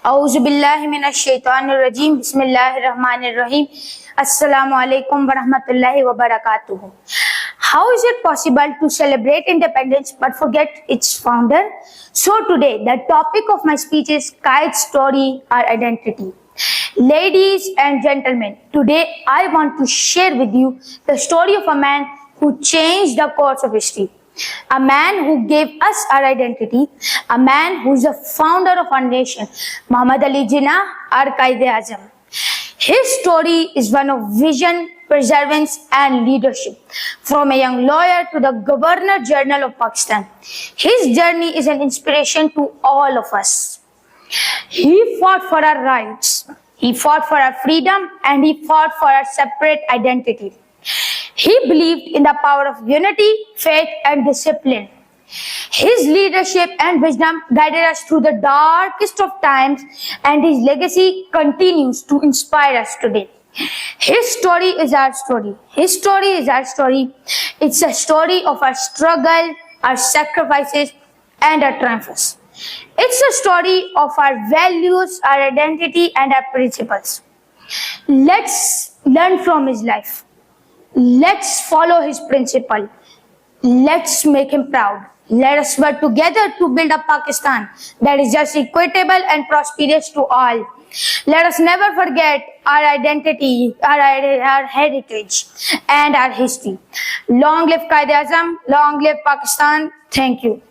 औज़ुबिल्लाहिमिनश्शैतानिर्रजीम बिस्मिल्लाहिर्रहमानिर्रहीम अस्सलामु अलैकुम वरहमतुल्लाहि वबरकातुहू। How is it possible to celebrate independence but forget its founder? So today the topic of my speech is Kite's story, our identity. Ladies and gentlemen, today I want to share with you the story of a man who changed the course of history. A man who gave us our identity, a man who is the founder of our nation, Muhammad Ali Jinnah, our Quaid-e-Azam. His story is one of vision, perseverance and leadership. From a young lawyer to the Governor General of Pakistan, his journey is an inspiration to all of us. He fought for our rights, he fought for our freedom, and he fought for our separate identity. He believed in the power of unity, faith and discipline. His leadership and wisdom guided us through the darkest of times, and his legacy continues to inspire us today. His story is our story. His story is our story. It's a story of our struggle, our sacrifices and our triumphs. It's a story of our values, our identity and our principles. Let's learn from his life. Let's follow his principle. Let's make him proud. Let us work together to build a Pakistan that is just equitable and prosperous to all. Let us never forget our identity, our heritage and our history. Long live Quaid-e-Azam, long live Pakistan. Thank you.